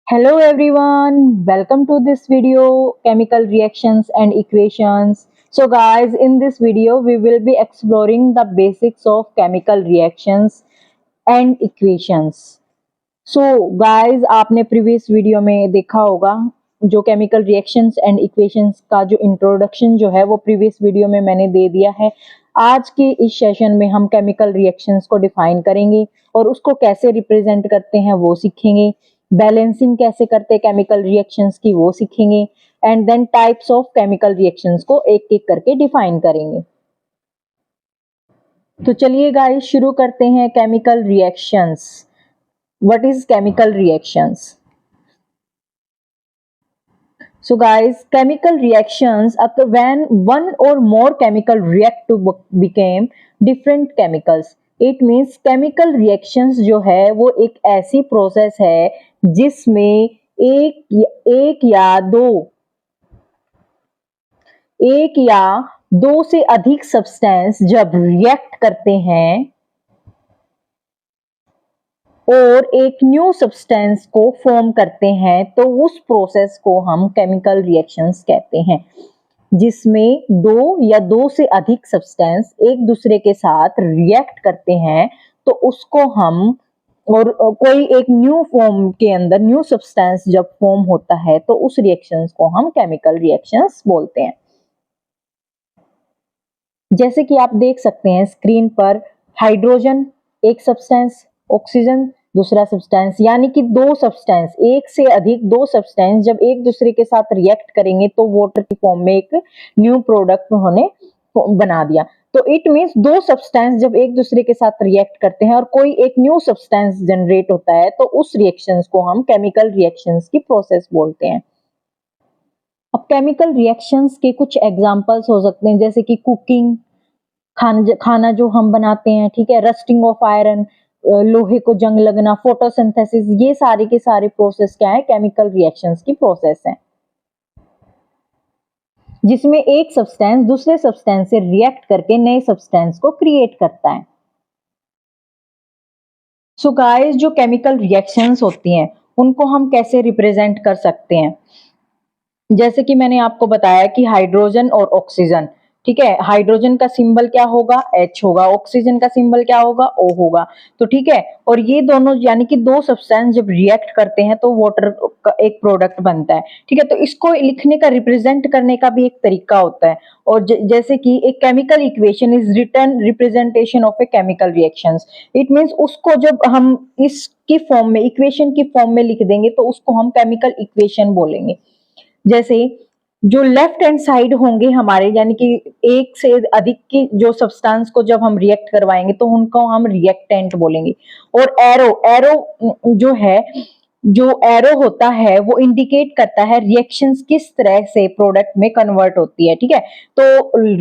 Hello everyone, welcome to this video chemical reactions and equations. So guys, in this video we will be exploring the basics of chemical reactions and equations. So guys आपने previous video में देखा होगा जो chemical reactions and equations का जो introduction जो है वो प्रीवियस वीडियो में मैंने दे दिया है। आज के इस सेशन में हम केमिकल रिएक्शंस को डिफाइन करेंगे और उसको कैसे रिप्रेजेंट करते हैं वो सीखेंगे। बैलेंसिंग कैसे करते हैं केमिकल रिएक्शंस की वो सीखेंगे and then types of chemical reactions को एक एक करके डिफाइन करेंगे। तो चलिए गाइस शुरू करते हैं chemical reactions. What is chemical reactions? So guys, chemical reactions occur when one or more chemical react to become different chemicals. It means chemical reactions जो है वो एक ऐसी प्रोसेस है जिसमें एक या दो से अधिक सब्सटेंस जब रिएक्ट करते हैं और एक न्यू सब्सटेंस को फॉर्म करते हैं तो उस प्रोसेस को हम केमिकल रिएक्शंस कहते हैं, जिसमें दो या दो से अधिक सब्सटेंस एक दूसरे के साथ रिएक्ट करते हैं तो उसको हम और कोई एक न्यू फॉर्म के अंदर न्यू सब्सटेंस जब फॉर्म होता है तो उस रिएक्शंस को हम केमिकल रिएक्शंस बोलते हैं। जैसे कि आप देख सकते हैं स्क्रीन पर, हाइड्रोजन एक सब्सटेंस, ऑक्सीजन दूसरा सब्सटेंस, यानी कि दो सब्सटेंस, एक से अधिक दो सब्सटेंस जब एक दूसरे के साथ रिएक्ट करेंगे तो वाटर की फॉर्म में एक न्यू प्रोडक्ट उन्होंने बना दिया। तो इट मींस दो सब्सटेंस जब एक दूसरे के साथ रिएक्ट करते हैं और कोई एक न्यू सब्सटेंस जनरेट होता है तो उस रिएक्शंस को हम केमिकल रिएक्शंस की प्रोसेस बोलते हैं। अब केमिकल रिएक्शंस के कुछ एग्जांपल्स हो सकते हैं जैसे कि कुकिंग, खाना जो हम बनाते हैं, ठीक है, रस्टिंग ऑफ आयरन, लोहे को जंग लगना, फोटोसिंथेसिस, ये सारे के सारे प्रोसेस क्या है, केमिकल रिएक्शंस की प्रोसेस है, जिसमें एक सब्सटेंस दूसरे सब्सटेंस से रिएक्ट करके नए सब्सटेंस को क्रिएट करता है। सो गाइस, जो केमिकल रिएक्शंस होती हैं उनको हम कैसे रिप्रेजेंट कर सकते हैं, जैसे कि मैंने आपको बताया कि हाइड्रोजन और ऑक्सीजन, ठीक है, हाइड्रोजन का सिंबल क्या होगा, H होगा, ऑक्सीजन का सिंबल क्या होगा, O होगा। तो ठीक है, और ये दोनों यानी कि दो सब्सटेंस जब रिएक्ट करते हैं तो वाटर का एक प्रोडक्ट बनता है, ठीक है। तो इसको लिखने का, रिप्रेजेंट करने का भी एक तरीका होता है, और जैसे कि एक chemical equation is written representation of a chemical reactions. It means उसको जब हम इसकी फॉर्म में, इक्वेशन की फॉर्म में लिख देंगे तो उसको हम केमिकल इक्वेशन बोलेंगे। जैसे जो लेफ्ट हैंड साइड होंगे हमारे, यानी कि एक से अधिक की जो सब्सटेंस को जब हम रिएक्ट करवाएंगे तो उनको हम रिएक्टेंट बोलेंगे। और एरो एरो जो है, जो एरो होता है वो इंडिकेट करता है रिएक्शंस किस तरह से प्रोडक्ट में कन्वर्ट होती है, ठीक है। तो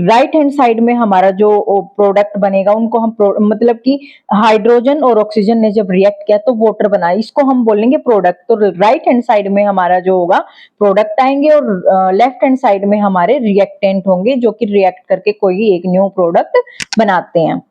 राइट हैंड साइड में हमारा जो प्रोडक्ट बनेगा उनको हम मतलब कि हाइड्रोजन और ऑक्सीजन ने जब रिएक्ट किया तो वाटर बना, इसको हम बोलेंगे प्रोडक्ट। तो राइट हैंड साइड में हमारा जो होगा प्रोडक्ट आएंगे और लेफ्ट हैंड साइड में हमारे रिएक्टेंट होंगे जो कि रिएक्ट करके कोई एक न्यू प्रोडक्ट बनाते हैं।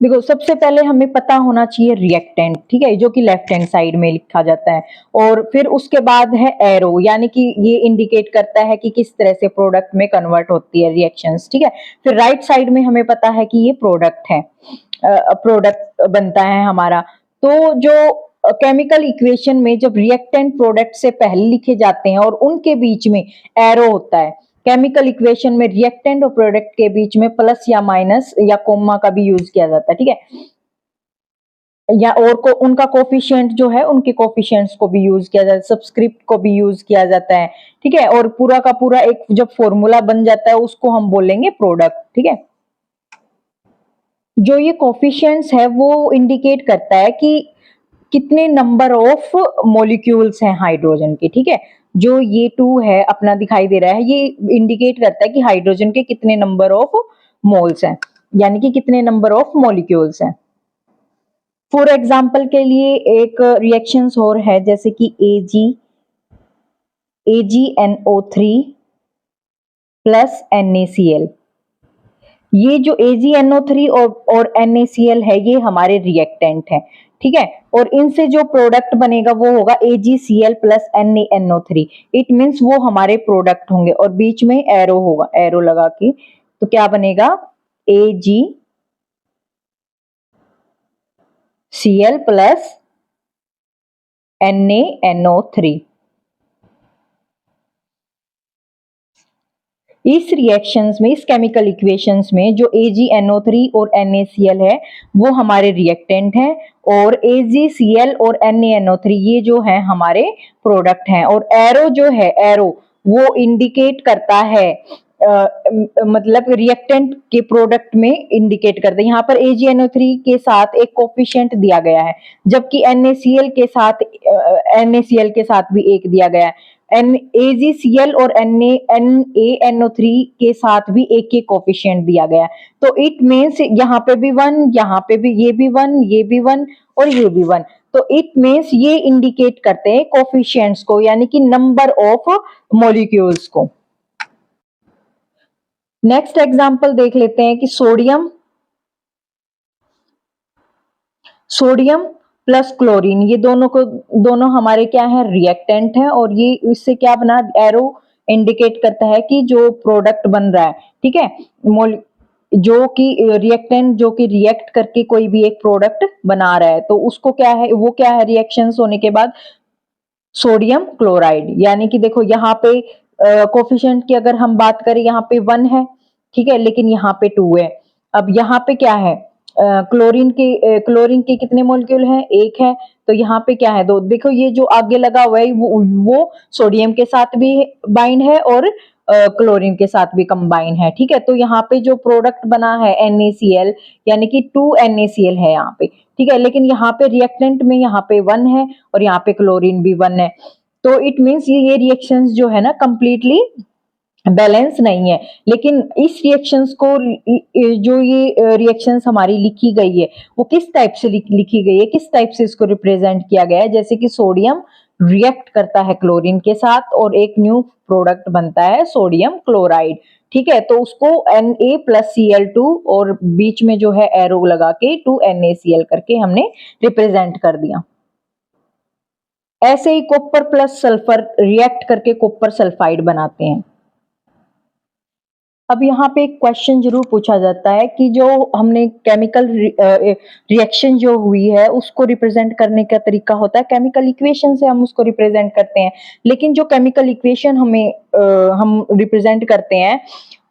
देखो, सबसे पहले हमें पता होना चाहिए रिएक्टेंट, ठीक है, जो कि लेफ्ट हैंड साइड में लिखा जाता है, और फिर उसके बाद है एरो, यानी कि ये इंडिकेट करता है कि किस तरह से प्रोडक्ट में कन्वर्ट होती है रिएक्शंस, ठीक है। फिर राइट साइड में हमें पता है कि ये प्रोडक्ट है, प्रोडक्ट बनता है हमारा। तो जो केमिकल इक्वेशन में जब रिएक्टेंट प्रोडक्ट से पहले लिखे जाते हैं और उनके बीच में एरो होता है, केमिकल इक्वेशन में रिएक्टेंट और प्रोडक्ट के बीच में प्लस या माइनस या कोमा का भी यूज किया जाता है, ठीक है, या और को उनका कोफिशिएंट जो है, उनके कोफिशिएंट्स को भी यूज किया जाता है, सबस्क्रिप्ट को भी यूज किया जाता है, ठीक है। और पूरा का पूरा एक जब फॉर्मूला बन जाता है उसको हम बोलेंगे प्रोडक्ट, ठीक है। जो ये कोफिशिएंट्स है वो इंडिकेट करता है कि कितने नंबर ऑफ मॉलिक्यूल्स हैं हाइड्रोजन के, ठीक है। जो ये 2 है अपना दिखाई दे रहा है, ये इंडिकेट करता है कि हाइड्रोजन के कितने नंबर ऑफ मोल्स हैं, यानी कि कितने नंबर ऑफ मॉलिक्यूल्स हैं। फॉर एग्जांपल के लिए एक रिएक्शंस और है जैसे कि AgNO3 प्लस NaCl। ये जो AgNO3 और NaCl है ये हमारे रिएक्टेंट है, ठीक है, और इनसे जो प्रोडक्ट बनेगा वो होगा AgCl plus NaNO3। It means वो हमारे प्रोडक्ट होंगे और बीच में एरो होगा, एरो लगा के, तो क्या बनेगा AgCl प्लस NaNO3। इस रिएक्शंस में, इस केमिकल इक्वेशंस में जो AgNO3 और NaCl है वो हमारे रिएक्टेंट हैं और AgCl और NaNO3 ये जो है हमारे प्रोडक्ट हैं। और एरो जो है, एरो वो इंडिकेट करता है मतलब रिएक्टेंट के प्रोडक्ट में इंडिकेट करते हैं। यहाँ पर AgNO3 के साथ एक कोफिशिएंट दिया गया है, जबकि NaCl के साथ भी एक दिया गया है। AgCl और NaNO3 के साथ भी एक एक कोफिशिएंट दिया गया है। तो इट मीन्स यहाँ पे भी 1, यहाँ पे भी, ये भी 1, ये भी 1 और ये भी 1। तो इट मीन्स ये इंडिकेट करते हैं कोफिशिएंट्स को, यानी कि नंबर ऑफ मॉलिक्यूल्स को। नेक्स्ट एग्जांपल देख लेते हैं कि सोडियम प्लस क्लोरीन, ये दोनों हमारे क्या है, रिएक्टेंट है। और ये इससे क्या बना, एरो इंडिकेट करता है कि जो प्रोडक्ट बन रहा है, ठीक है, जो कि रिएक्टेंट जो कि रिएक्ट करके कोई भी एक प्रोडक्ट बना रहा है, तो उसको क्या है, वो क्या है, रिएक्शंस होने के बाद सोडियम क्लोराइड। यानी कि देखो यहाँ पे कोफिशिएंट की अगर हम बात करें, यहाँ पे 1 है, ठीक है, लेकिन यहाँ पे 2 है। अब यहाँ पे क्या है, क्लोरीन के कितने मॉलिक्यूल हैं, 1 है, तो यहाँ पे क्या है, 2। देखो ये जो आगे लगा हुआ है वो सोडियम के साथ भी बाइंड है और क्लोरीन के साथ भी कंबाइन है, ठीक है। तो यहाँ पे जो प्रोडक्ट बना है NaCl, यानी कि 2 NaCl है यहाँ पे, ठीक है, लेकिन यहाँ पे रिएक्टेंट में यहाँ पे 1 है और यहाँ पे क्लोरीन भी 1 है। तो इट मीन्स ये रिएक्शंस जो है ना कंप्लीटली बैलेंस नहीं है। लेकिन इस रिएक्शंस को, जो ये रिएक्शंस हमारी लिखी गई है वो किस टाइप से लिखी गई है, किस टाइप से इसको रिप्रेजेंट किया गया है, जैसे कि सोडियम रिएक्ट करता है क्लोरीन के साथ और एक न्यू प्रोडक्ट बनता है सोडियम क्लोराइड, ठीक है। तो उसको Na+Cl2 और बीच में जो है एरो लगा के 2NaCl करके हमने रिप्रेजेंट कर दिया। ऐसे ही कॉपर प्लस सल्फर रिएक्ट करके कॉपर सल्फाइड बनाते हैं। अब यहाँ पे एक क्वेश्चन जरूर पूछा जाता है कि जो हमने केमिकल रिएक्शन जो हुई है उसको रिप्रेजेंट करने का तरीका होता है, केमिकल इक्वेशन से हम उसको रिप्रेजेंट करते हैं। लेकिन जो केमिकल इक्वेशन हम रिप्रेजेंट करते हैं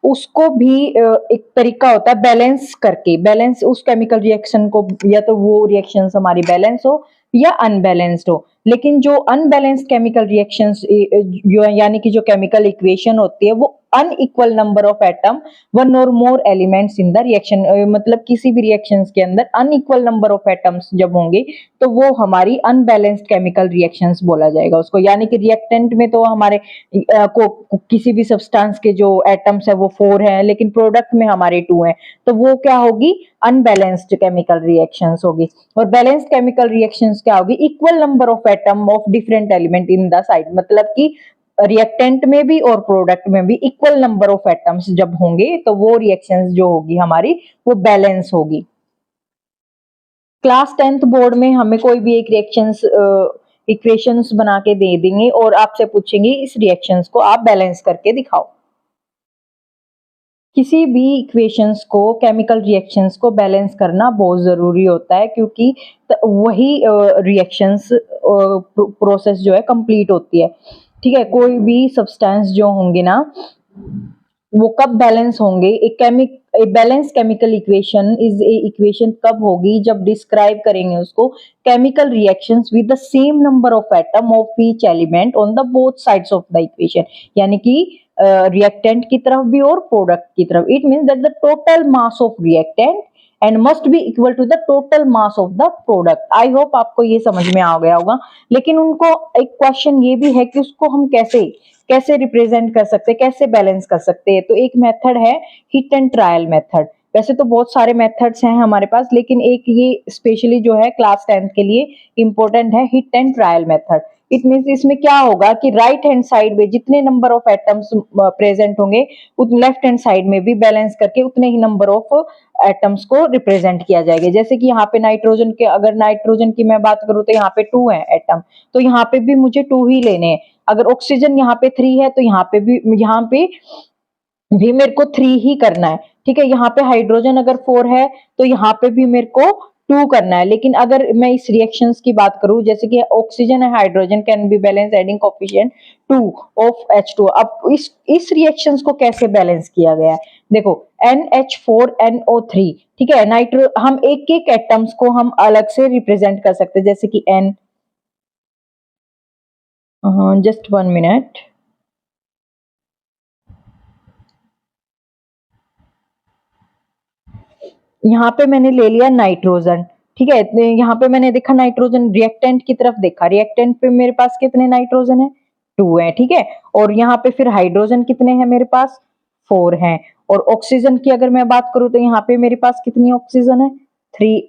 उसको भी एक तरीका होता है बैलेंस करके, बैलेंस उस केमिकल रिएक्शन को, या तो वो रिएक्शंस हमारी बैलेंस हो या अनबैलेंस्ड हो। लेकिन जो अनबैलेंस्ड केमिकल रिएक्शंस यानी कि जो केमिकल इक्वेशन होती है वो अनइक्वल नंबर ऑफ एटम, 1 और more elements in the reaction, मतलब किसी भी रिएक्शंस के अंदर अनइक्वल नंबर ऑफ एटम्स जब होंगे तो वो हमारी अनबैलेंस्ड केमिकल रिएक्शंस बोला जाएगा उसको। यानी कि रिएक्टेंट में तो हमारे किसी भी सब्सटेंस के जो एटम्स है वो 4 हैं, लेकिन प्रोडक्ट में हमारे 2 हैं, तो वो क्या होगी, अनबैलेंस्ड केमिकल रिएक्शंस होगी। और बैलेंस्ड केमिकल रिएक्शंस क्या होगी, equal number of atom of different element in the side, मतलब कि रिएक्टेंट में भी और प्रोडक्ट में भी इक्वल नंबर ऑफ एटम्स जब होंगे तो वो रिएक्शंस जो होगी हमारी वो बैलेंस होगी। क्लास 10th बोर्ड में हमें कोई भी एक रिएक्शंस इक्वेशंस बना के दे देंगे और आपसे पूछेंगे इस रिएक्शंस को आप बैलेंस करके दिखाओ। किसी भी इक्वेशंस को, केमिकल रिएक्शंस को बैलेंस करना बहुत जरूरी होता है, क्योंकि वही रिएक्शंस प्रोसेस जो है कंप्लीट होती है, ठीक है। कोई भी सब्सटेंस जो होंगे ना वो कब बैलेंस होंगे, a balance chemical equation is a equation कब होगी, जब डिस्क्राइब करेंगे उसको chemical reactions with the same number of atom of each element on the both sides of the equation, यानी कि रिएक्टेंट की तरफ भी और प्रोडक्ट की तरफ। It means that the total mass of reactant and must be equal to the total mass of the product. I hope आपको ये समझ में आ गया होगा। लेकिन उनको एक क्वेश्चन ये भी है कि उसको हम कैसे रिप्रेजेंट कर सकते हैं, कैसे बैलेंस कर सकते हैं। तो एक मेथड है हिट एंड ट्रायल मेथड। वैसे तो बहुत सारे मेथड्स हैं हमारे पास, लेकिन एक ये स्पेशली जो है क्लास 10th के लिए इंपॉर्टेंट है, hit and trial method. It means इसमें क्या होगा कि राइट हैंड साइड में जितने नंबर ऑफ एटम्स प्रेजेंट होंगे, उत लेफ्ट हैंड साइड में भी बैलेंस करके उतने ही नंबर ऑफ एटम्स को रिप्रेजेंट किया जाएगा। जैसे कि यहाँ पे नाइट्रोजन के, अगर नाइट्रोजन की मैं बात करूँ तो यहाँ पे 2 है एटम, तो यहाँ पे भी मुझे 2 ही लेने हैं। अगर ऑक्सीजन यहाँ पे 3 है तो यहाँ पे भी मेरे को 3 ही करना है, ठीक है। यहाँ पे हाइड्रोजन अगर 4 है तो यहाँ पे भी मेरे को 2 करना है। लेकिन अगर मैं इस रिएक्शंस की बात करूं, जैसे कि ऑक्सीजन है, hydrogen can be balance adding coefficient 2 of H2। अब इस रिएक्शंस को कैसे बैलेंस किया गया है, देखो NH4NO3, ठीक है। नाइट्रो हम एक एक एटम्स को हम अलग से रिप्रेजेंट कर सकते हैं, जैसे कि N, जस्ट 1 मिनट, यहाँ पे मैंने ले लिया नाइट्रोजन, ठीक है। यहाँ पे मैंने देखा नाइट्रोजन, रिएक्टेंट की तरफ देखा, रिएक्टेंट पे मेरे पास कितने नाइट्रोजन है, 2 है, ठीक है। और यहाँ पे फिर हाइड्रोजन कितने हैं मेरे पास, 4 हैं। और ऑक्सीजन की अगर मैं बात करूं तो यहाँ पे मेरे पास कितनी ऑक्सीजन है, 3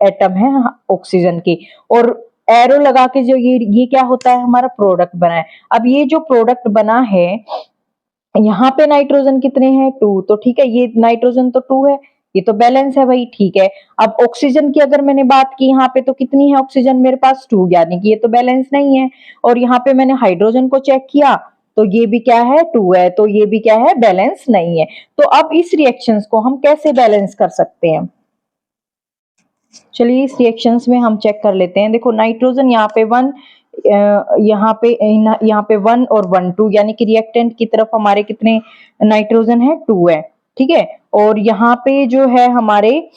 एटम है ऑक्सीजन की। और एरो लगा के जो ये क्या होता है, हमारा प्रोडक्ट बना है। अब ये जो प्रोडक्ट बना है, यहाँ पे नाइट्रोजन कितने हैं, 2, तो ठीक है, ये नाइट्रोजन तो 2 है, ये तो बैलेंस है भाई, ठीक है। अब ऑक्सीजन की अगर मैंने बात की, यहाँ पे तो कितनी है ऑक्सीजन मेरे पास, 2, यानी कि ये तो बैलेंस नहीं है। और यहाँ पे मैंने हाइड्रोजन को चेक किया तो ये भी क्या है, 2 है, तो ये भी क्या है, बैलेंस नहीं है। तो अब इस रिएक्शंस को हम कैसे बैलेंस कर सकते हैं, चलिए इस रिएक्शंस में हम चेक कर लेते हैं। देखो नाइट्रोजन यहाँ पे 1, यहाँ पे 1 और 1 2, यानी कि रिएक्टेंट की तरफ हमारे कितने नाइट्रोजन है, 2 है, ठीक है। और यहाँ पे जो है हमारे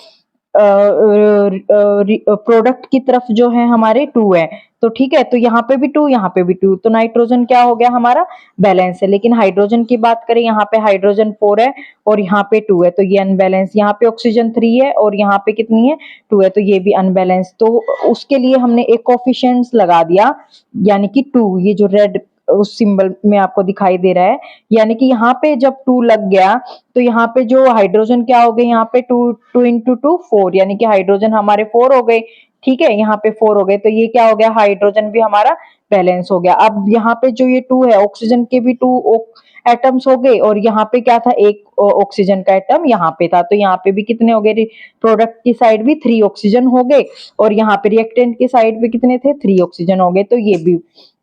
प्रोडक्ट की तरफ जो है हमारे 2 है, तो ठीक है। तो यहाँ पे भी 2, यहाँ पे भी 2, तो नाइट्रोजन क्या हो गया हमारा, बैलेंस है। लेकिन हाइड्रोजन की बात करें, यहाँ पे हाइड्रोजन 4 है और यहाँ पे 2 है, तो ये अनबैलेंस। यहाँ पे ऑक्सीजन 3 है और यहाँ पे कितनी है, 2 है, तो ये भी अनबैलेंस। तो उसके लिए हमने एक कोफिशिएंट्स लगा दिया, यानी कि 2, ये जो रेड उस सिंबल में आपको दिखाई दे रहा है, यानी कि यहाँ पे जब 2 लग गया तो यहाँ पे जो हाइड्रोजन क्या हो गए, यहाँ पे 2 इंटू 2 4, यानी कि हाइड्रोजन हमारे 4 हो गए, ठीक है। यहाँ पे 4 हो गए, तो ये क्या हो गया, हाइड्रोजन भी हमारा बैलेंस हो गया। अब यहाँ पे जो ये 2 है, ऑक्सीजन के भी 2 एटम्स हो गए, और यहाँ पे क्या था, एक ऑक्सीजन का एटम यहाँ पे था, तो यहाँ पे भी कितने हो गए, प्रोडक्ट की साइड भी 3 ऑक्सीजन हो गए, और यहाँ पे रिएक्टेंट की साइड पे कितने थे, 3 ऑक्सीजन हो गए, तो ये भी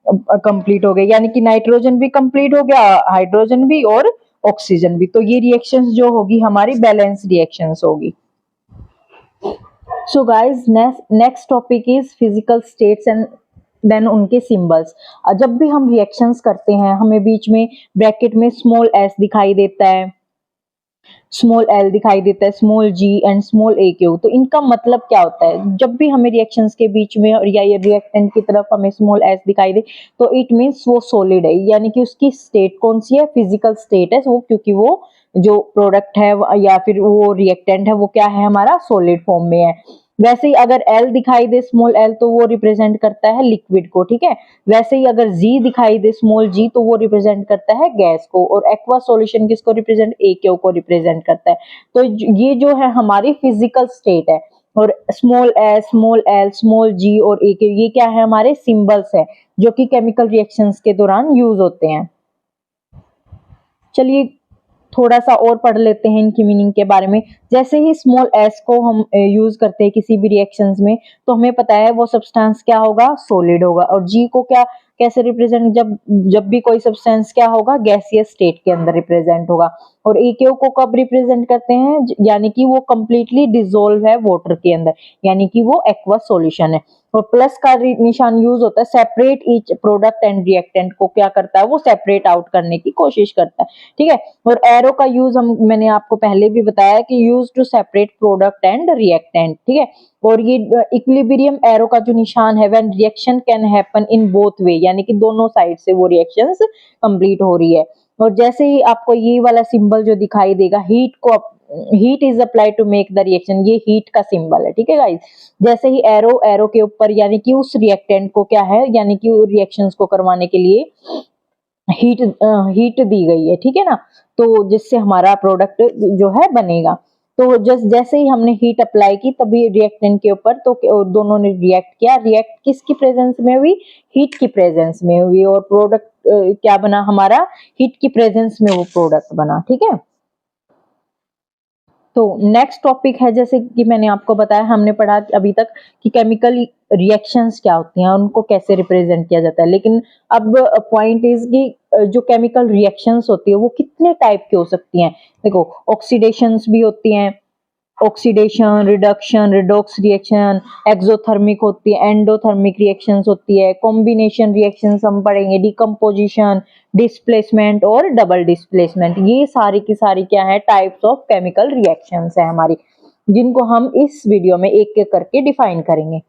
कंप्लीट हो गए। यानी कि नाइट्रोजन भी कंप्लीट हो गया, हाइड्रोजन भी और ऑक्सीजन भी। तो ये रिएक्शंस जो होगी हमारी बैलेंस रिएक्शंस होगी। So guys, next topic is physical states and then उनके सिंबल्स। जब भी हम रिएक्शंस करते हैं, हमें बीच में ब्रैकेट में स्मॉल s दिखाई देता है, स्मॉल l दिखाई देता है, small g and small aq। तो इनका मतलब क्या होता है, जब भी हमें रिएक्शंस के बीच में और या ये रिएक्टेंट की तरफ हमें स्मॉल s दिखाई दे, तो इट मींस वो सॉलिड है, यानी कि उसकी स्टेट कौन सी है, फिजिकल स्टेट है वो, क्योंकि वो जो प्रोडक्ट है या फिर वो रिएक्टेंट है वो क्या है, हमारा सॉलिड फॉर्म में है। वैसे ही अगर L दिखाई दे, स्मॉल l, तो वो रिप्रेजेंट करता है लिक्विड को, ठीक है। वैसे ही अगर G दिखाई दे, स्मॉल g, तो वो रिप्रेजेंट करता है गैस को। और एक्वा सॉल्यूशन किसको रिप्रेजेंट, AQ को रिप्रेजेंट करता है। तो ये जो है हमारी फिजिकल स्टेट है। और small s, small l, small g और AQ, ये क्या है, हमारे सिंबल्स है जो कि केमिकल रिएक्शंस के दौरान यूज होते हैं। चलिए थोड़ा सा और पढ़ लेते हैं इनकी मीनिंग के बारे में। जैसे ही स्मॉल s को हम यूज करते हैं किसी भी रिएक्शंस में, तो हमें पता है वो सब्सटेंस क्या होगा, सॉलिड होगा। और g को क्या कैसे रिप्रेजेंट, जब भी कोई सब्सटेंस क्या होगा, गैसियस स्टेट के अंदर रिप्रेजेंट होगा। और AQ को कब रिप्रेजेंट करते हैं, यानी कि वो कंप्लीटली डिसॉल्व है वाटर के अंदर, यानी कि वो एक्वा सॉल्यूशन है। और प्लस का निशान यूज होता है separate each product and reactant को, क्या करता है वो सेपरेट आउट करने की कोशिश करता है, ठीक है। और एरो का यूज मैंने आपको पहले भी बताया कि use to separate product and reactant, ठीक है। और ये इक्विलिब्रियम एरो का जो निशान है, when reaction can happen in both way, यानी कि दोनों साइड से वो रिएक्शंस कंप्लीट हो रही है। और जैसे ही आपको ये वाला सिंबल जो दिखाई देगा, heat is apply to make the reaction, ये हीट का सिंबल है, ठीक है गाइस। जैसे ही एरो के ऊपर, यानी कि उस रिएक्टेंट को क्या है, यानी कि रिएक्शंस को करवाने के लिए हीट दी गई है, ठीक है ना, तो जिससे हमारा प्रोडक्ट जो है बनेगा। तो जैसे ही हमने हीट अप्लाई की तभी रिएक्टेंट के ऊपर तो दोनों ने रिएक्ट किया। रिएक्ट किसकी प्रेजेंस में हुई? हीट की प्रेजेंस में हुई, और प्रोडक्ट क्या बना हमारा? हीट की प्रेजेंस में वो प्रोडक्ट बना। ठीक है, तो नेक्स्ट टॉपिक है, जैसे कि मैंने आपको बताया, हमने पढ़ा अभी तक कि केमिकल रिएक्शंस क्या होती हैं, उनको कैसे रिप्रेजेंट किया जाता है। लेकिन अब पॉइंट इज कि जो केमिकल रिएक्शंस होती है वो कितने टाइप की हो सकती हैं। देखो, ऑक्सीडेशंस भी होती हैं, oxidation, reduction, redox reaction, exothermic होती है, एंडोथर्मिक रिएक्शंस होती है, कॉम्बिनेशन रिएक्शंस हम पढ़ेंगे, डिकम्पोजिशन, डिस्प्लेसमेंट और डबल डिस्प्लेसमेंट। ये सारी की सारी क्या है? टाइप्स ऑफ केमिकल रिएक्शंस है हमारी, जिनको हम इस वीडियो में एक एक करके डिफाइन करेंगे।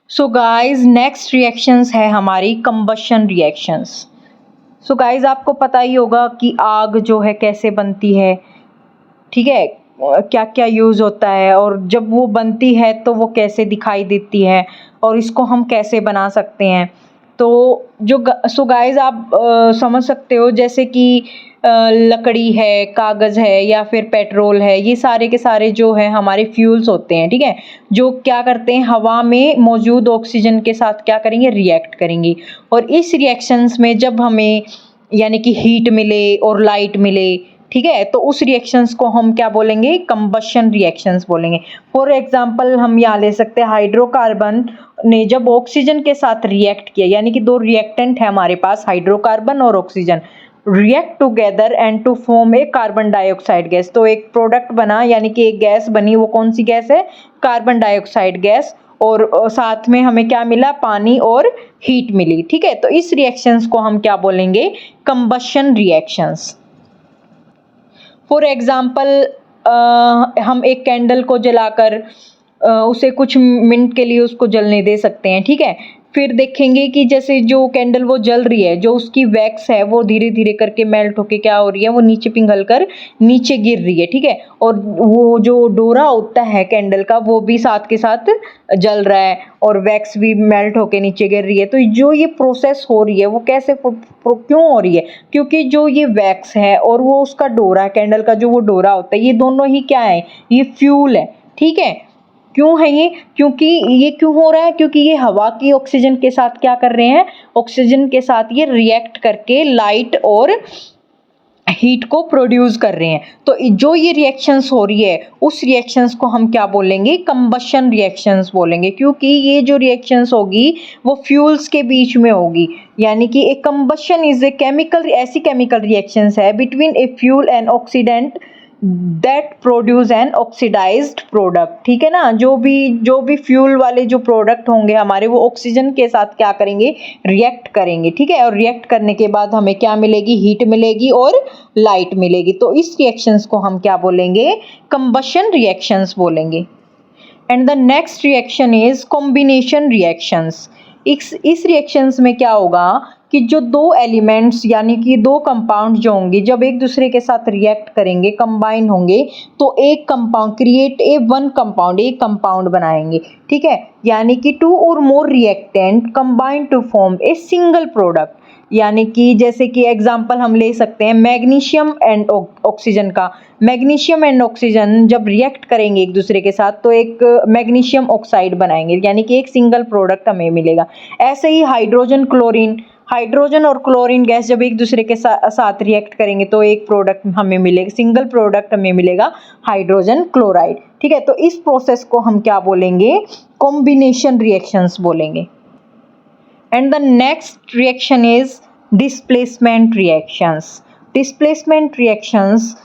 सो गाइस, नेक्स्ट रिएक्शंस है हमारी कंबशन रिएक्शंस। सो गाइस, आपको पता ही होगा कि आग जो है कैसे बनती है, ठीक है, क्या क्या यूज होता है, और जब वो बनती है तो वो कैसे दिखाई देती है, और इसको हम कैसे बना सकते हैं। तो सो गाइस, आप समझ सकते हो, जैसे कि लकड़ी है, कागज है, या फिर पेट्रोल है, ये सारे के सारे जो है हमारे फ्यूल्स होते हैं। ठीक है, जो क्या करते हैं, हवा में मौजूद ऑक्सीजन के साथ क्या करेंगे? रिएक्ट करेंगे। और इस रिएक्शंस में जब हमें यानी कि हीट मिले और लाइट मिले, ठीक है, तो उस रिएक्शंस को हम क्या बोलेंगे? कंबशन रिएक्शंस बोलेंगे। फॉर एग्जांपल हम यहाँ ले सकते हैं, हाइड्रोकार्बन ने जब ऑक्सीजन के साथ रिएक्ट किया, यानी कि दो रिएक्टेंट है हमारे पास, हाइड्रोकार्बन और oxygen, react together and to form a carbon dioxide gas. तो एक प्रोडक्ट बना, यानी कि एक गैस बनी। वो कौन सी गैस है? Carbon dioxide gas. और साथ में हमें क्या मिला? पानी और हीट मिली। ठीक है, तो इस रिएक्शंस को हम क्या बोलेंगे? Combustion reactions. फॉर एग्जाम्पल, हम एक कैंडल को जलाकर उसे कुछ मिनट के लिए उसको जलने दे सकते हैं। ठीक है, फिर देखेंगे कि जैसे जो कैंडल वो जल रही है, जो उसकी वैक्स है वो धीरे धीरे करके मेल्ट होके क्या हो रही है? वो नीचे पिघल कर नीचे गिर रही है। ठीक है, और वो जो डोरा होता है कैंडल का, वो भी साथ के साथ जल रहा है, और वैक्स भी मेल्ट होके नीचे गिर रही है। तो जो ये प्रोसेस हो रही है वो कैसे क्यों हो रही है? क्योंकि जो ये वैक्स है और वो उसका डोरा, कैंडल का जो वो डोरा होता है, ये दोनों ही क्या है? ये फ्यूल है। ठीक है, क्यों है ये? क्योंकि ये क्यों हो रहा है? क्योंकि ये हवा की ऑक्सीजन के साथ क्या कर रहे हैं? ऑक्सीजन के साथ ये रिएक्ट करके लाइट और हीट को प्रोड्यूस कर रहे हैं। तो जो ये रिएक्शंस हो रही है, उस रिएक्शंस को हम क्या बोलेंगे? कंबशन रिएक्शंस बोलेंगे। क्योंकि ये जो रिएक्शंस होगी वो फ्यूल्स के बीच में होगी, यानी कि एक कंबशन इज ए केमिकल, ऐसी केमिकल रिएक्शंस है between a fuel and oxidant that produce an oxidised product. ठीक है ना, जो भी फ्यूल वाले जो प्रोडक्ट होंगे हमारे, वो ऑक्सीजन के साथ क्या करेंगे? रिएक्ट करेंगे। ठीक है, और रिएक्ट करने के बाद हमें क्या मिलेगी? हीट मिलेगी और लाइट मिलेगी। तो इस रिएक्शंस को हम क्या बोलेंगे? कंबशन रिएक्शंस बोलेंगे। And the next reaction is combination reactions. इस रिएक्शंस में क्या होगा कि जो दो एलिमेंट्स यानी कि दो कंपाउंड जो होंगे, जब एक दूसरे के साथ रिएक्ट करेंगे, कंबाइन होंगे, तो एक compound create a one compound, एक कंपाउंड बनाएंगे। ठीक है, यानी कि टू और more reactant combine to form a single product. यानी कि जैसे कि एग्जांपल हम ले सकते हैं मैग्नीशियम एंड ऑक्सीजन का। मैग्नीशियम एंड ऑक्सीजन जब रिएक्ट करेंगे एक दूसरे के साथ तो एक मैग्नीशियम ऑक्साइड बनाएंगे, यानी कि एक सिंगल प्रोडक्ट हमें मिलेगा। ऐसे ही हाइड्रोजन और क्लोरीन गैस जब एक दूसरे के साथ रिएक्ट करेंगे तो एक प्रोडक्ट हमें मिलेगा, सिंगल प्रोडक्ट हमें मिलेगा, हाइड्रोजन क्लोराइड। ठीक है, तो इस प्रोसेस को हम क्या बोलेंगे? कॉम्बिनेशन रिएक्शंस बोलेंगे। And the next reaction is displacement reactions. Displacement reactions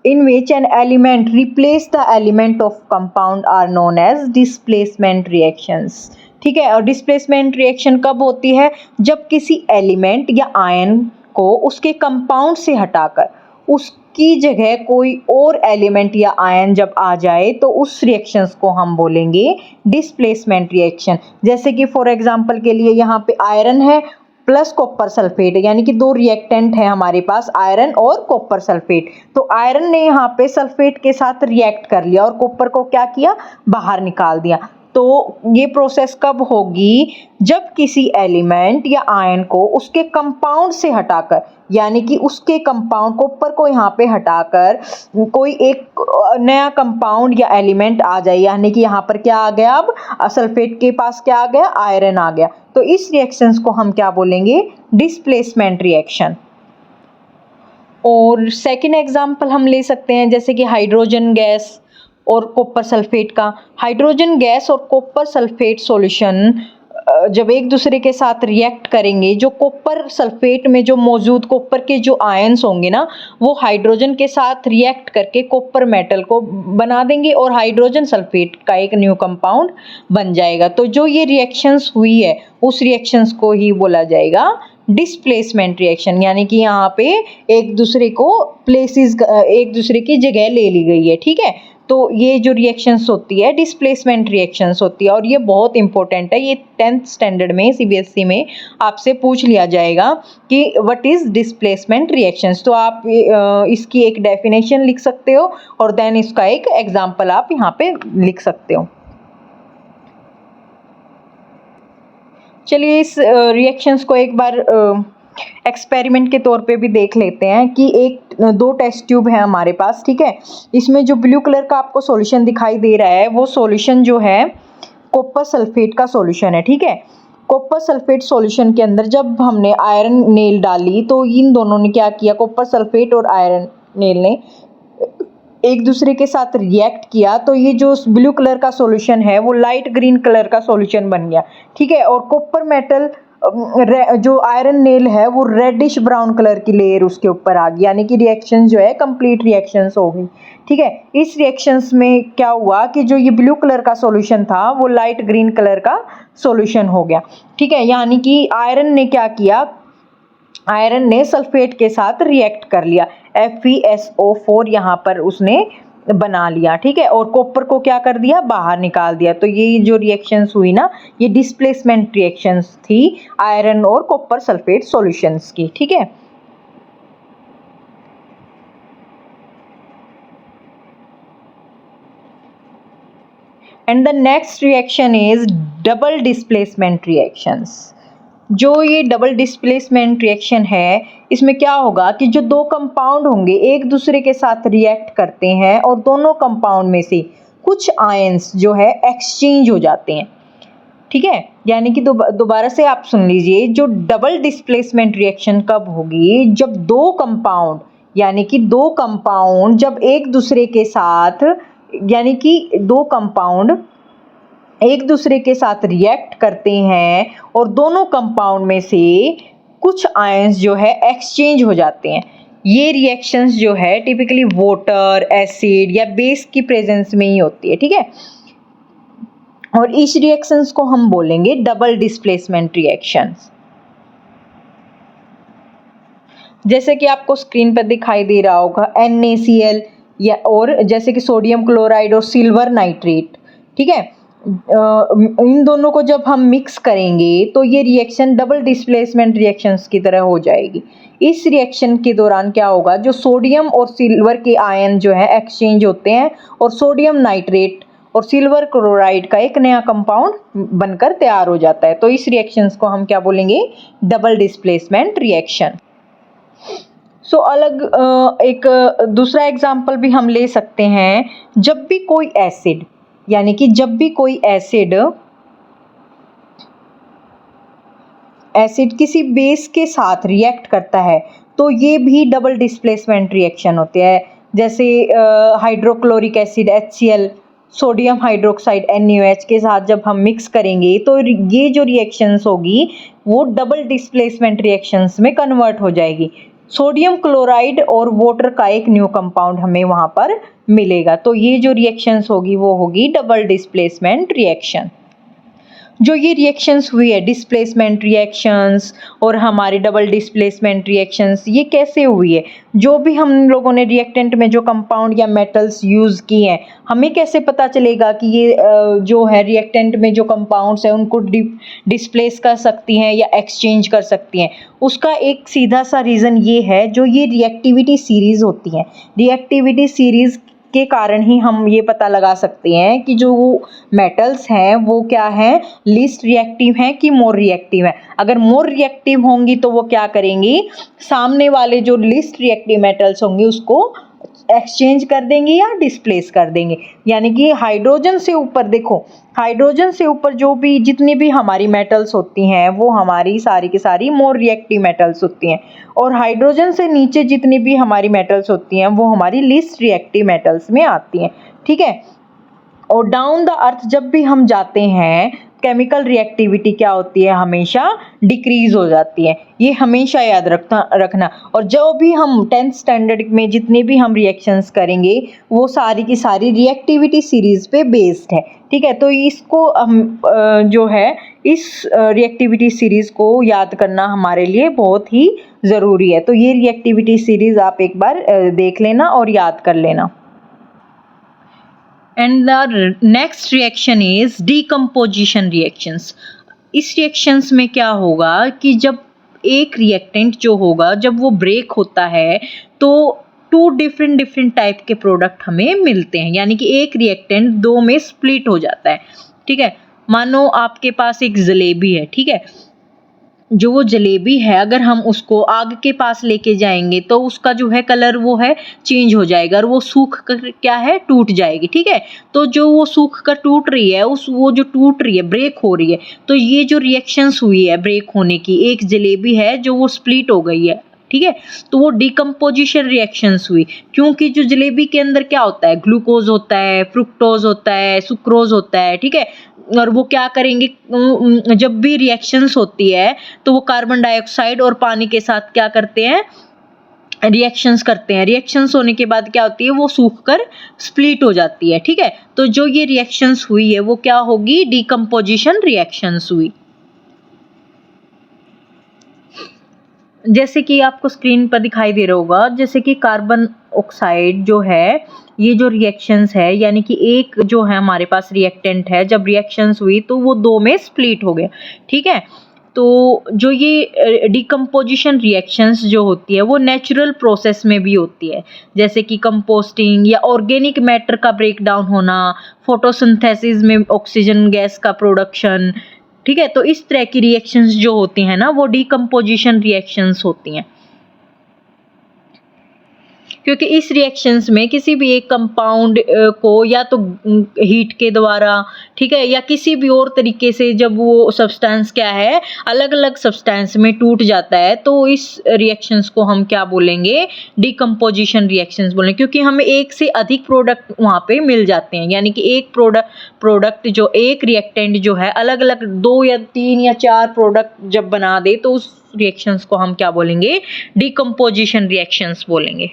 in which an element replace the element of compound are known as displacement reactions. ठीक है, और डिस्प्लेसमेंट रिएक्शन कब होती है? जब किसी एलिमेंट या आयन को उसके कंपाउंड से हटाकर उसकी जगह कोई और एलिमेंट या आयन जब आ जाए तो उस रिएक्शंस को हम बोलेंगे डिस्प्लेसमेंट रिएक्शन। जैसे कि फॉर एग्जांपल के लिए यहाँ पे आयरन है प्लस कॉपर सल्फेट, यानी कि दो रिएक्टेंट है हमारे पास, आयरन और कॉपर सल्फेट। तो आयरन ने यहाँ पे सल्फेट के साथ रिएक्ट कर लिया और कॉपर को क्या किया? बाहर निकाल दिया। तो ये प्रोसेस कब होगी, जब किसी एलिमेंट या आयन को उसके कंपाउंड से हटाकर, यानी कि उसके कंपाउंड कॉपर को यहाँ पे हटाकर कोई एक नया कंपाउंड या एलिमेंट आ जाए, यानी कि यहाँ पर क्या आ गया, अब सल्फेट के पास क्या आ गया, आयरन आ गया। तो इस रिएक्शंस को हम क्या बोलेंगे, डिस्प्लेसमेंट रिएक्शन। और सेकेंड एग्जाम्पल हम ले सकते हैं जैसे कि हाइड्रोजन गैस और कॉपर सल्फेट का। हाइड्रोजन गैस और कॉपर सल्फेट सॉल्यूशन जब एक दूसरे के साथ रिएक्ट करेंगे, जो कॉपर सल्फेट में जो मौजूद कॉपर के जो आयंस होंगे ना, वो हाइड्रोजन के साथ रिएक्ट करके कॉपर मेटल को बना देंगे और हाइड्रोजन सल्फेट का एक न्यू कंपाउंड बन जाएगा। तो जो ये रिएक्शंस हुई है उस रिएक्शंस को ही बोला जाएगा डिस्प्लेसमेंट रिएक्शन, यानी कि यहाँ पे एक दूसरे को प्लेसेस, एक दूसरे की जगह ले ली गई है, ठीक है। तो ये जो रिएक्शंस होती है डिस्प्लेसमेंट रिएक्शंस होती है, और ये बहुत इंपॉर्टेंट है। ये 10th स्टैंडर्ड में सीबीएसई में आपसे पूछ लिया जाएगा कि व्हाट इज डिस्प्लेसमेंट रिएक्शंस। तो आप इसकी एक डेफिनेशन लिख सकते हो और देन इसका एक एग्जांपल आप यहाँ पे लिख सकते हो। चलिए इस रिएक्शंस को एक बार एक्सपेरिमेंट के तौर पे भी देख लेते हैं कि दो टेस्ट ट्यूब है हमारे पास, ठीक है। इसमें जो ब्लू कलर का आपको सॉल्यूशन दिखाई दे रहा है वो सॉल्यूशन जो है कॉपर सल्फेट का सॉल्यूशन है, ठीक है। कॉपर सल्फेट सॉल्यूशन के अंदर जब हमने आयरन नेल डाली तो इन दोनों ने क्या किया, कॉपर सल्फेट और आयरन नेल ने एक दूसरे के साथ रिएक्ट किया, तो ये जो ब्लू कलर का सॉल्यूशन है वो लाइट ग्रीन कलर का सॉल्यूशन बन गया, ठीक है। और कॉपर मेटल जो आयरन नेल है वो रेडिश ब्राउन कलर की लेयर उसके ऊपर आ गई, यानी कि रिएक्शन जो है कंप्लीट रिएक्शंस हो गई, ठीक है। इस रिएक्शंस में क्या हुआ कि जो ये ब्लू कलर का सॉल्यूशन था वो लाइट ग्रीन कलर का सॉल्यूशन हो गया, ठीक है। यानी कि आयरन ने क्या किया, आयरन ने सल्फेट के साथ रिएक्ट कर लिया, FeSO4 यहाँ पर उसने बना लिया, ठीक है। और कॉपर को क्या कर दिया, बाहर निकाल दिया। तो ये जो रिएक्शंस हुई ना, ये डिस्प्लेसमेंट रिएक्शंस थी आयरन और कॉपर सल्फेट सॉल्यूशंस की, ठीक है। And the next reaction is double displacement reactions. जो ये डबल डिस्प्लेसमेंट रिएक्शन है, इसमें क्या होगा कि जो दो कंपाउंड होंगे एक दूसरे के साथ रिएक्ट करते हैं और दोनों कंपाउंड में से कुछ आयंस जो है एक्सचेंज हो जाते हैं, ठीक है। यानी कि दोबारा से आप सुन लीजिए, जो डबल डिस्प्लेसमेंट रिएक्शन कब होगी, जब दो कंपाउंड, यानी कि दो कंपाउंड जब एक दूसरे के साथ, यानी कि दो कंपाउंड एक दूसरे के साथ रिएक्ट करते हैं और दोनों कंपाउंड में से कुछ आयंस जो है एक्सचेंज हो जाते हैं। ये रिएक्शंस जो है टिपिकली वाटर, एसिड या बेस की प्रेजेंस में ही होती है, ठीक है। और इस रिएक्शंस को हम बोलेंगे डबल डिस्प्लेसमेंट रिएक्शंस। जैसे कि आपको स्क्रीन पर दिखाई दे रहा होगा NaCl या और जैसे कि सोडियम क्लोराइड और सिल्वर नाइट्रेट, ठीक है। इन दोनों को जब हम मिक्स करेंगे तो ये रिएक्शन डबल डिस्प्लेसमेंट रिएक्शंस की तरह हो जाएगी। इस रिएक्शन के दौरान क्या होगा, जो सोडियम और सिल्वर के आयन जो है एक्सचेंज होते हैं और सोडियम नाइट्रेट और सिल्वर क्लोराइड का एक नया कंपाउंड बनकर तैयार हो जाता है। तो इस रिएक्शंस को हम क्या बोलेंगे, डबल डिस्प्लेसमेंट रिएक्शन। सो अलग एक दूसरा एग्जाम्पल भी हम ले सकते हैं, जब भी कोई एसिड, यानी कि जब भी कोई एसिड किसी बेस के साथ रिएक्ट करता है तो ये भी डबल डिस्प्लेसमेंट रिएक्शन होते हैं। जैसे hydrochloric acid HCl, sodium hydroxide NaOH के साथ जब हम मिक्स करेंगे तो ये जो रिएक्शंस होगी वो डबल डिस्प्लेसमेंट रिएक्शंस में कन्वर्ट हो जाएगी। सोडियम क्लोराइड और वाटर का एक न्यू कंपाउंड हमें वहाँ पर मिलेगा। तो ये जो रिएक्शंस होगी वो होगी डबल डिस्प्लेसमेंट रिएक्शन। जो ये रिएक्शंस हुई है डिस्प्लेसमेंट रिएक्शंस और हमारी डबल डिस्प्लेसमेंट रिएक्शंस, ये कैसे हुई है, जो भी हम लोगों ने रिएक्टेंट में जो कंपाउंड या मेटल्स यूज़ किए हैं, हमें कैसे पता चलेगा कि ये जो है रिएक्टेंट में जो कंपाउंड्स हैं उनको डिस्प्लेस कर सकती हैं या एक्सचेंज कर सकती हैं। उसका एक सीधा सा रीज़न ये है, जो ये रिएक्टिविटी सीरीज़ होती हैं। रिएक्टिविटी सीरीज़ इसके कारण ही हम ये पता लगा सकते हैं कि जो मेटल्स हैं वो क्या हैं, लीस्ट रिएक्टिव हैं कि मोर रिएक्टिव हैं। अगर मोर रिएक्टिव होंगी तो वो क्या करेंगी, सामने वाले जो लीस्ट रिएक्टिव मेटल्स होंगे उसको एक्सचेंज कर देंगे या डिस्प्लेस कर देंगे। यानी कि हाइड्रोजन से ऊपर देखो, हाइड्रोजन से ऊपर जो भी जितनी भी हमारी मेटल्स होती हैं वो हमारी सारी की सारी मोर रिएक्टिव मेटल्स होती हैं, और हाइड्रोजन से नीचे जितनी भी हमारी मेटल्स होती हैं वो हमारी लीस्ट रिएक्टिव मेटल्स में आती हैं। ठीक है, और डाउन द अर्थ जब भी हम जाते हैं केमिकल रिएक्टिविटी क्या होती है, हमेशा डिक्रीज हो जाती है। ये हमेशा याद रखना। और जो भी हम 10th स्टैंडर्ड में जितने भी हम रिएक्शंस करेंगे वो सारी की सारी रिएक्टिविटी सीरीज पे बेस्ड है। ठीक है, तो इसको हम जो है इस रिएक्टिविटी सीरीज को याद करना हमारे लिए बहुत ही ज़रूरी है। तो ये रिएक्टिविटी सीरीज आप एक बार देख लेना और याद कर लेना। And the next reaction is decomposition reactions. इस रिएक्शंस में क्या होगा कि जब एक रिएक्टेंट जो होगा जब वो ब्रेक होता है तो टू डिफरेंट टाइप के प्रोडक्ट हमें मिलते हैं, यानी कि एक रिएक्टेंट दो में स्प्लिट हो जाता है। ठीक है, मानो आपके पास एक जलेबी है। ठीक है, जो वो जलेबी है अगर हम उसको आग के पास लेके जाएंगे तो उसका जो है कलर वो है चेंज हो जाएगा और वो सूख कर क्या है टूट जाएगी। ठीक है, तो जो वो सूख कर टूट रही है वो जो टूट रही है ब्रेक हो रही है, तो ये जो रिएक्शंस हुई है ब्रेक होने की, एक जलेबी है जो वो स्प्लिट हो गई है। ठीक है, तो वो डिकम्पोजिशन रिएक्शंस हुई, क्योंकि जो जलेबी के अंदर क्या होता है, ग्लूकोज होता है, फ्रुक्टोज होता है, सुक्रोज होता है। ठीक है, और वो क्या करेंगे, जब भी रिएक्शंस होती है तो वो कार्बन डाइऑक्साइड और पानी के साथ क्या करते हैं, रिएक्शंस करते हैं। रिएक्शंस होने के बाद क्या होती है, वो सूख कर स्प्लिट हो जाती है। ठीक है, तो जो ये रिएक्शंस हुई है वो क्या होगी, डिकम्पोजिशन रिएक्शंस हुई। जैसे कि आपको स्क्रीन पर दिखाई दे रहा होगा, जैसे कि कार्बन ऑक्साइड जो है, ये जो रिएक्शंस है, यानी कि एक जो है हमारे पास रिएक्टेंट है, जब रिएक्शंस हुई तो वो दो में स्प्लिट हो गया। ठीक है, तो जो ये डिकम्पोजिशन रिएक्शंस जो होती है वो नेचुरल प्रोसेस में भी होती है, जैसे कि कंपोस्टिंग या ऑर्गेनिक मैटर का ब्रेक डाउन होना, फोटोसिंथेसिस में ऑक्सीजन गैस का प्रोडक्शन। ठीक है, तो इस तरह की रिएक्शंस जो होती हैं ना वो डिकम्पोजिशन रिएक्शंस होती हैं, क्योंकि इस रिएक्शंस में किसी भी एक कंपाउंड को या तो हीट के द्वारा, ठीक है, या किसी भी और तरीके से जब वो सब्सटेंस क्या है अलग अलग सब्सटेंस में टूट जाता है, तो इस रिएक्शंस को हम क्या बोलेंगे, डिकम्पोजिशन रिएक्शंस बोलेंगे, क्योंकि हमें एक से अधिक प्रोडक्ट वहाँ पे मिल जाते हैं। यानी कि एक प्रोडक्ट जो एक रिएक्टेंट जो है अलग अलग 2 या 3 या 4 प्रोडक्ट जब बना दे तो उस रिएक्शंस को हम क्या बोलेंगे, डिकम्पोजिशन रिएक्शंस बोलेंगे।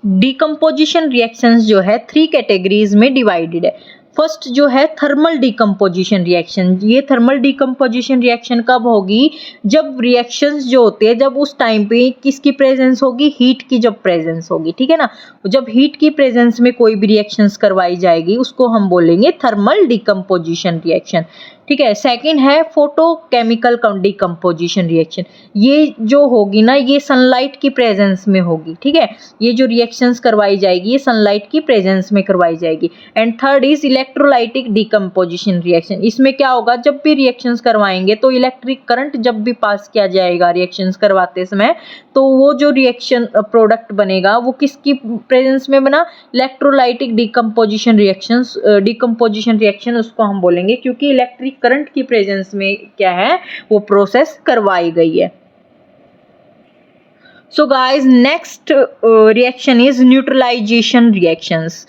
डिकम्पोजिशन रिएक्शंस जो है 3 कैटेगरीज में डिवाइडेड है। फर्स्ट जो है थर्मल डिकम्पोजिशन रिएक्शन। ये थर्मल डिकम्पोजिशन रिएक्शन कब होगी, जब रिएक्शंस जो होते हैं जब उस टाइम पे किसकी प्रेजेंस होगी, हीट की जब प्रेजेंस होगी। ठीक है ना, जब हीट की प्रेजेंस में कोई भी रिएक्शंस करवाई जाएगी उसको हम बोलेंगे थर्मल डिकम्पोजिशन रिएक्शन। ठीक है, सेकंड है फोटोकेमिकल डिकम्पोजिशन रिएक्शन। ये जो होगी ना ये सनलाइट की प्रेजेंस में होगी। ठीक है, ये जो रिएक्शंस करवाई जाएगी ये सनलाइट की प्रेजेंस में करवाई जाएगी। And third is electrolytic decomposition reaction. इसमें क्या होगा, जब भी रिएक्शंस करवाएंगे तो इलेक्ट्रिक करंट जब भी पास किया जाएगा रिएक्शंस करवाते समय, तो वो जो रिएक्शन प्रोडक्ट बनेगा वो किसकी प्रेजेंस में बना, electrolytic decomposition reactions. Decomposition reaction उसको हम बोलेंगे क्योंकि इलेक्ट्रिक करंट की प्रेजेंस में क्या है वो प्रोसेस करवाई गई है। So guys, next reaction is neutralisation reactions.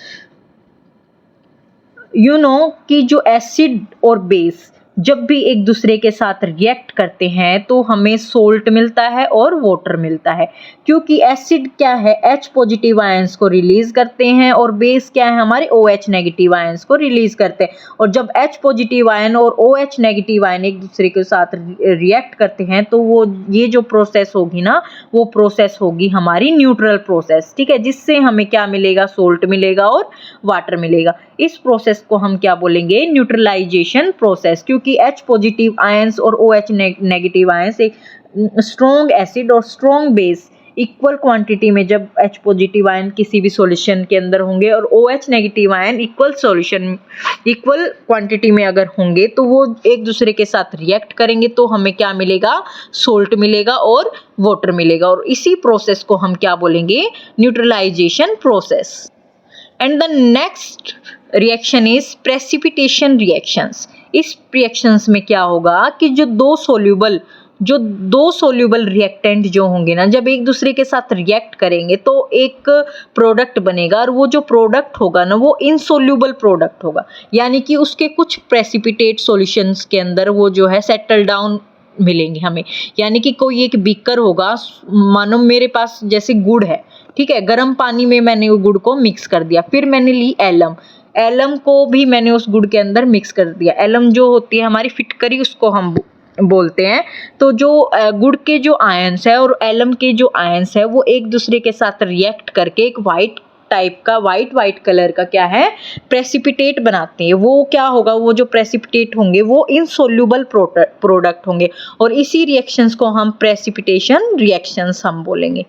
You know कि जो एसिड और बेस जब भी एक दूसरे के साथ रिएक्ट करते हैं तो हमें सोल्ट मिलता है और वाटर मिलता है, क्योंकि एसिड क्या है H पॉजिटिव आयंस को रिलीज करते हैं और बेस क्या है हमारे OH नेगेटिव आयंस को रिलीज करते हैं। और जब H पॉजिटिव आयन और OH नेगेटिव आयन एक दूसरे के साथ रिएक्ट करते हैं तो वो ये जो प्रोसेस होगी ना वो प्रोसेस होगी हमारी न्यूट्रल प्रोसेस। ठीक है, जिससे हमें क्या मिलेगा, सोल्ट मिलेगा और वाटर मिलेगा। इस प्रोसेस को हम क्या बोलेंगे, न्यूट्रलाइजेशन प्रोसेस, क्योंकि H पॉजिटिव आयंस और OH नेगेटिव आयंस एक स्ट्रॉन्ग एसिड और स्ट्रॉन्ग बेस इक्वल क्वांटिटी में जब H पॉजिटिव आयन किसी भी सॉल्यूशन के अंदर होंगे और OH negative ion equal quantity में अगर होंगे तो वो एक दूसरे के साथ रिएक्ट करेंगे तो हमें क्या मिलेगा, सोल्ट मिलेगा और वाटर मिलेगा। और इसी प्रोसेस को हम क्या बोलेंगे, neutralisation process. And the next reaction is precipitation reactions. इस रिएक्शंस में क्या होगा कि जो दो सोल्यूबल रिएक्टेंट जो होंगे ना, जब एक दूसरे के साथ रिएक्ट करेंगे तो एक प्रोडक्ट बनेगा और वो जो प्रोडक्ट होगा ना वो इनसोल्यूबल प्रोडक्ट होगा, यानी कि उसके कुछ प्रेसिपिटेट सॉल्यूशंस के अंदर वो जो है सेटल डाउन मिलेंगे हमें। यानी कि कोई एक बीकर होगा, मानो मेरे पास जैसे गुड़ है, ठीक है, गर्म पानी में मैंने वो गुड़ को मिक्स कर दिया, फिर मैंने ली एलम को भी मैंने उस गुड़ के अंदर मिक्स कर दिया। एलम जो होती है हमारी फिटकरी, उसको हम बोलते हैं। तो जो गुड़ के जो आयंस है और एलम के जो आयंस है वो एक दूसरे के साथ रिएक्ट करके एक वाइट कलर का क्या है, प्रेसिपिटेट बनाते हैं। वो क्या होगा, वो जो प्रेसिपिटेट होंगे वो इनसोल्यूबल प्रोडक्ट होंगे और इसी रिएक्शंस को हम प्रेसिपिटेशन रिएक्शंस हम बोलेंगे।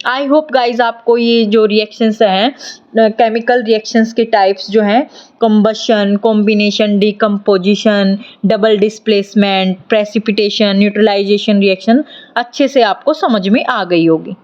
आई होप गाइज आपको ये जो रिएक्शंस हैं, केमिकल रिएक्शंस के टाइप्स जो हैं, combustion, combination, decomposition, double displacement, precipitation, neutralisation reaction अच्छे से आपको समझ में आ गई होगी।